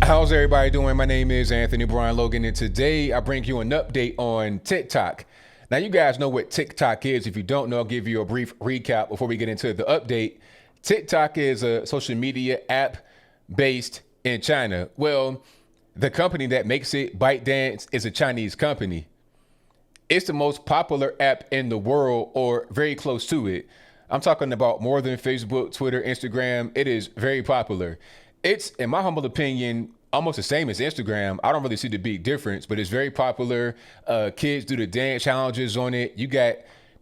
How's everybody doing? My name is Anthony Brian Logan, and today I bring you an update on TikTok. Now, you guys know what TikTok is. If you don't know, I'll give you a brief recap before we get into the update. TikTok is a social media app based in China. Well, the company that makes it, ByteDance, is a Chinese company. It's the most popular app in the world, or very close to it. I'm talking about more than Facebook, Twitter, Instagram. It is very popular. It's, in my humble opinion, almost the same as Instagram. I don't really see the big difference, but it's very popular. Kids do the dance challenges on it. You got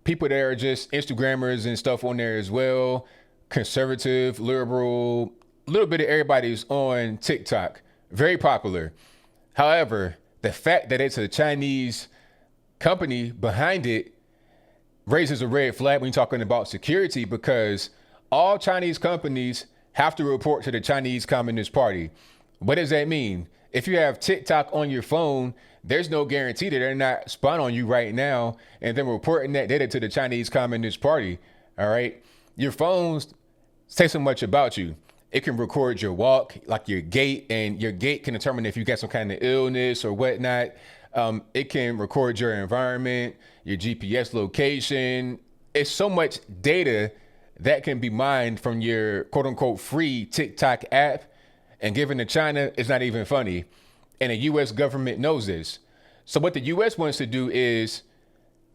people that are just Instagrammers and stuff on there as well. Conservative, liberal, a little bit of everybody's on TikTok. Very popular. However, the fact that it's a Chinese company behind it raises a red flag when you're talking about security, because all Chinese companies have to report to the Chinese Communist Party. What does that mean? If you have TikTok on your phone, there's no guarantee that they're not spying on you right now and then reporting that data to the Chinese Communist Party. All right. Your phones say so much about you. It can record your walk, like your gait, and your gait can determine if you got some kind of illness or whatnot. It can record your environment, your GPS location. It's so much data that can be mined from your quote unquote free TikTok app and given to China. It's not even funny. And the US government knows this. So what the US wants to do is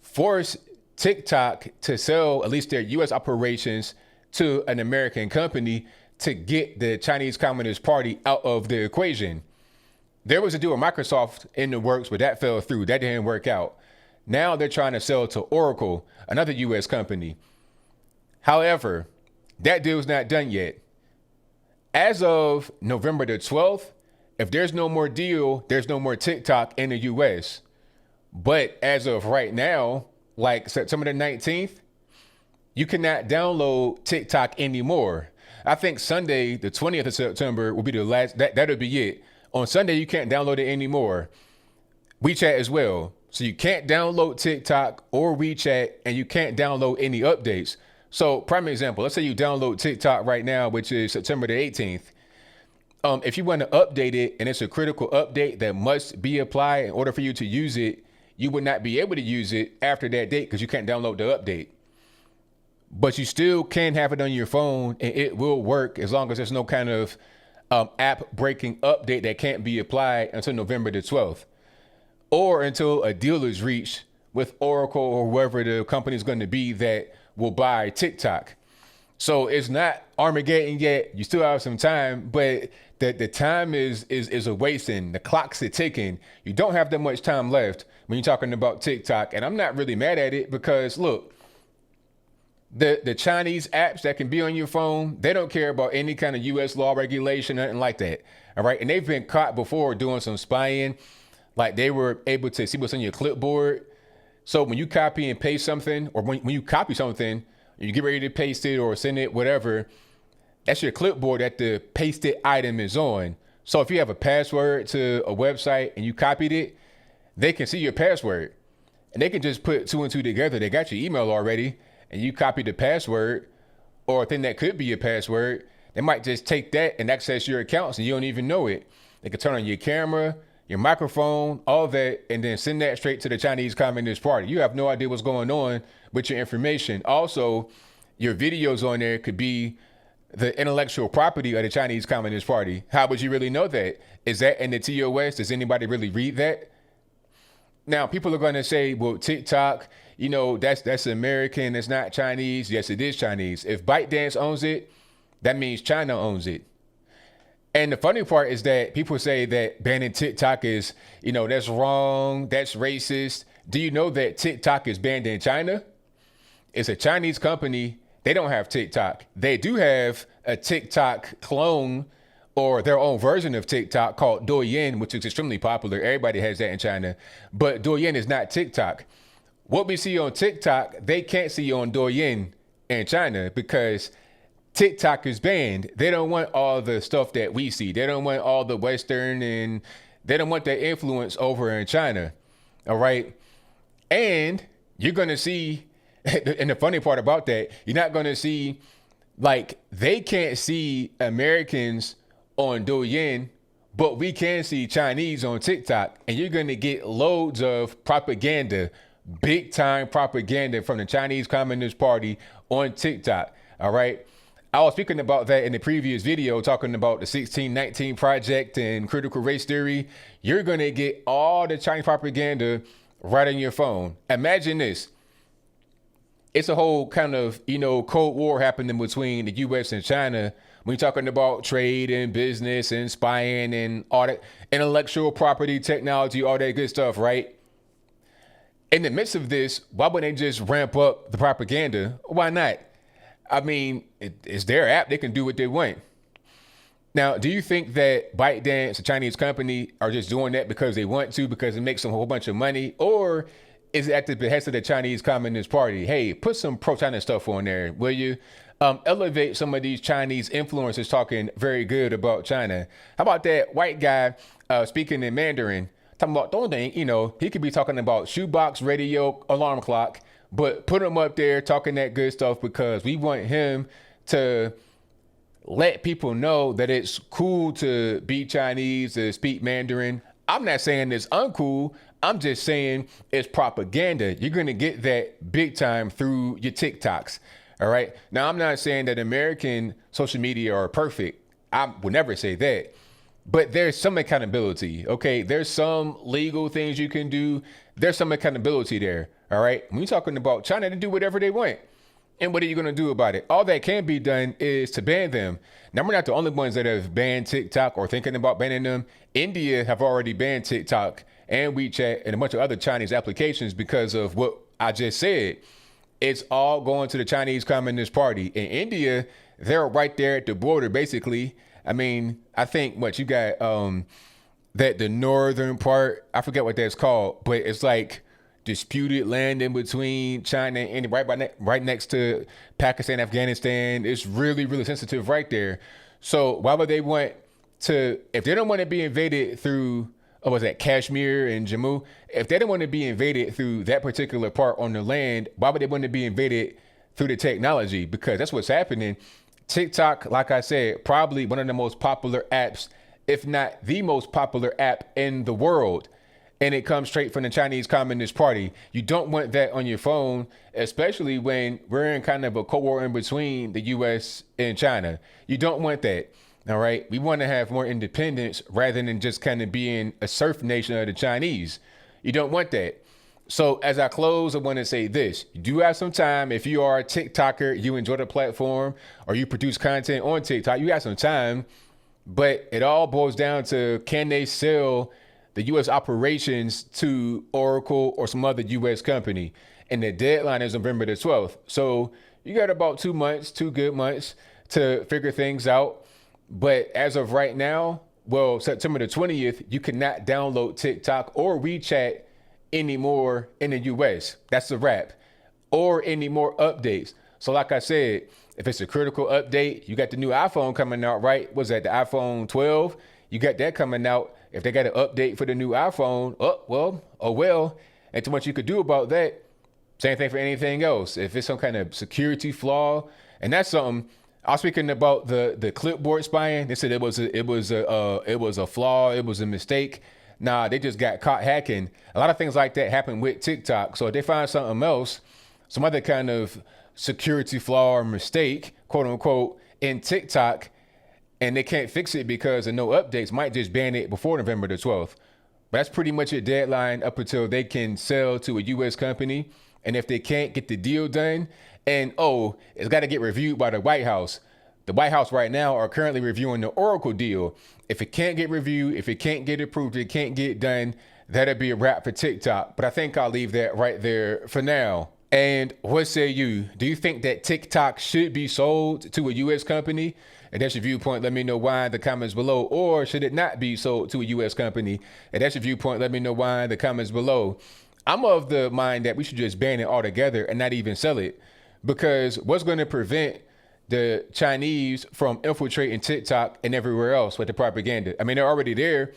force TikTok to sell at least their US operations to an American company to get the Chinese Communist Party out of the equation. There was a deal with Microsoft in the works, but that fell through. That didn't work out. Now they're trying to sell to Oracle, another US company. However, that deal's not done yet. As of November the 12th, if there's no more deal, there's no more TikTok in the US. But as of right now, like September the 19th, you cannot download TikTok anymore. I think Sunday, the 20th of September, will be the last. That'll be it. On Sunday, you can't download it anymore. WeChat as well. So you can't download TikTok or WeChat, and you can't download any updates. So, prime example, let's say you download TikTok right now, which is September the 18th. If you want to update it and it's a critical update that must be applied in order for you to use it, you would not be able to use it after that date because you can't download the update. But you still can have it on your phone and it will work as long as there's no kind of app breaking update that can't be applied until November the 12th or until a deal is reached with Oracle or whoever the company is going to be that will buy TikTok. So it's not Armageddon yet. You still have some time, but the time is a wasting. The clock's a ticking. You don't have that much time left when you're talking about TikTok. And I'm not really mad at it because look, the Chinese apps that can be on your phone, they don't care about any kind of US law regulation, nothing like that. All right. And they've been caught before doing some spying. Like they were able to see what's on your clipboard. So when you copy and paste something, or when you copy something, you get ready to paste it or send it, whatever, that's your clipboard that the pasted item is on. So if you have a password to a website and you copied it, they can see your password and they can just put two and two together. They got your email already and you copied the password or a thing that could be your password. They might just take that and access your accounts and you don't even know it. They can turn on your camera, your microphone, all that, and then send that straight to the Chinese Communist Party. You have no idea what's going on with your information. Also, your videos on there could be the intellectual property of the Chinese Communist Party. How would you really know that? Is that in the TOS? Does anybody really read that? Now, people are going to say, well, TikTok, you know, that's American. It's not Chinese. Yes, it is Chinese. If ByteDance owns it, that means China owns it. And the funny part is that people say that banning TikTok is, you know, that's wrong, that's racist. Do you know that TikTok is banned in China? It's a Chinese company. They don't have TikTok. They do have a TikTok clone or their own version of TikTok called Douyin, which is extremely popular. Everybody has that in China. But Douyin is not TikTok. What we see on TikTok, they can't see on Douyin in China because TikTok is banned. They don't want all the stuff that we see. They don't want all the Western and they don't want that influence over in China. All right. And you're going to see, and the funny part about that, you're not going to see, like, they can't see Americans on Douyin, But we can see Chinese on TikTok, and you're going to get loads of propaganda, big time propaganda from the Chinese Communist Party on TikTok. All right. I was speaking about that in the previous video, talking about the 1619 Project and critical race theory. You're going to get all the Chinese propaganda right on your phone. Imagine this. It's a whole kind of, Cold War happening between the U.S. and China. When you're talking about trade and business and spying and all that intellectual property, technology, all that good stuff, right? In the midst of this, why wouldn't they just ramp up the propaganda? Why not? I mean, it's their app. They can do what they want. Now, do you think that ByteDance, a Chinese company, are just doing that because they want to, because it makes them a whole bunch of money? Or is it at the behest of the Chinese Communist Party? Hey, put some pro-China stuff on there, will you? Elevate some of these Chinese influencers talking very good about China. How about that white guy speaking in Mandarin, talking about Dongding, he could be talking about shoebox, radio, alarm clock, but put him up there talking that good stuff because we want him to let people know that it's cool to be Chinese, to speak Mandarin. I'm not saying it's uncool. I'm just saying it's propaganda. You're going to get that big time through your TikToks. All right. Now, I'm not saying that American social media are perfect. I would never say that. But there's some accountability. Okay. There's some legal things you can do. There's some accountability there. All right. When you're talking about China, they do whatever they want. And what are you going to do about it? All that can be done is to ban them. Now, we're not the only ones that have banned TikTok or thinking about banning them. India have already banned TikTok and WeChat and a bunch of other Chinese applications because of what I just said. It's all going to the Chinese Communist Party. In India, they're right there at the border, basically. I mean, I think you got that the northern part, I forget what that's called, but it's like disputed land in between China and India, right next to Pakistan, Afghanistan. It's really, really sensitive right there. So why would they want to, if they don't want to be invaded through, Kashmir and Jammu? If they don't want to be invaded through that particular part on the land, why would they want to be invaded through the technology? Because that's what's happening. TikTok, like I said, probably one of the most popular apps, if not the most popular app in the world. And it comes straight from the Chinese Communist Party. You don't want that on your phone, especially when we're in kind of a Cold War in between the U.S. and China. You don't want that. All right. We want to have more independence rather than just kind of being a serf nation of the Chinese. You don't want that. So as I close, I want to say this. You do have some time. If you are a TikToker, you enjoy the platform, or you produce content on TikTok, you got some time. But it all boils down to, can they sell the U.S. operations to Oracle or some other U.S. company? And the deadline is November the 12th. So you got about 2 months, 2 good months to figure things out. But as of right now, September the 20th, you cannot download TikTok or WeChat anymore in the U.S. That's a wrap. Or any more updates. So like I said, if it's a critical update, you got the new iPhone coming out, right? Was that the iPhone 12? You got that coming out. If they got an update for the new iPhone, oh well. And too much you could do about that. Same thing for anything else. If it's some kind of security flaw, and that's something. I was speaking about the clipboard spying. They said it was a flaw. It was a mistake. Nah, they just got caught hacking. A lot of things like that happen with TikTok. So if they find something else, some other kind of security flaw or mistake, quote unquote, in TikTok, and they can't fix it because of no updates, might just ban it before November the 12th. But that's pretty much a deadline up until they can sell to a U.S. company. And if they can't get the deal done, and it's got to get reviewed by the White House. The White House right now are currently reviewing the Oracle deal. If it can't get reviewed, if it can't get approved, it can't get done, that'll be a wrap for TikTok. But I think I'll leave that right there for now. And what say you? Do you think that TikTok should be sold to a U.S. company? And that's your viewpoint. Let me know why in the comments below. Or should it not be sold to a U.S. company? And that's your viewpoint. Let me know why in the comments below. I'm of the mind that we should just ban it altogether and not even sell it. Because what's going to prevent the Chinese from infiltrating TikTok and everywhere else with the propaganda? I mean, they're already there.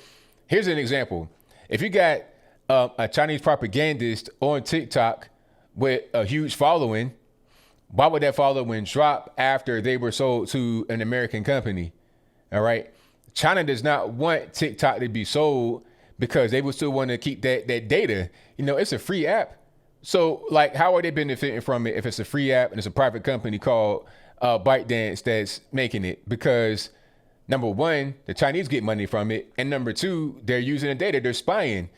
Here's an example. If you got a Chinese propagandist on TikTok with a huge following, why would that following drop after they were sold to an American company? All right. China does not want TikTok to be sold because they would still want to keep that data. You know, it's a free app. So, like, how are they benefiting from it if it's a free app and it's a private company called ByteDance that's making it? Because number one, the Chinese get money from it, and number two, they're using the data, they're spying.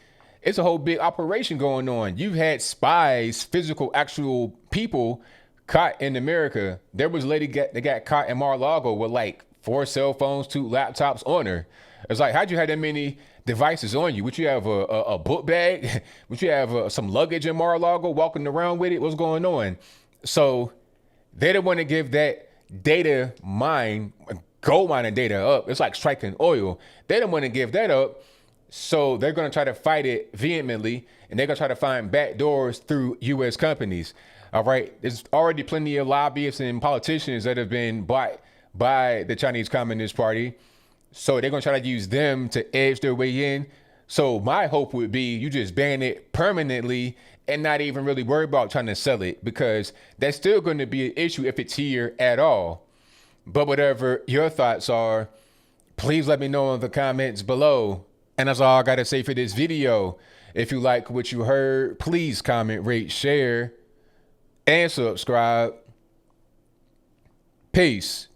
It's a whole big operation going on. You've had spies, physical, actual people caught in America. There was a lady that got caught in Mar-a-Lago with like 4 cell phones, 2 laptops on her. It's like, how'd you have that many devices on you? Would you have a book bag? Would you have some luggage in Mar-a-Lago walking around with it? What's going on? So they don't want to give that data gold mining data up. It's like striking oil. They don't want to give that up. So they're going to try to fight it vehemently, and they're going to try to find back doors through U.S. companies. All right. There's already plenty of lobbyists and politicians that have been bought by the Chinese Communist Party. So they're going to try to use them to edge their way in. So my hope would be you just ban it permanently and not even really worry about trying to sell it, because that's still going to be an issue if it's here at all. But whatever your thoughts are, please let me know in the comments below. And that's all I got to say for this video. If you like what you heard, please comment, rate, share, and subscribe. Peace.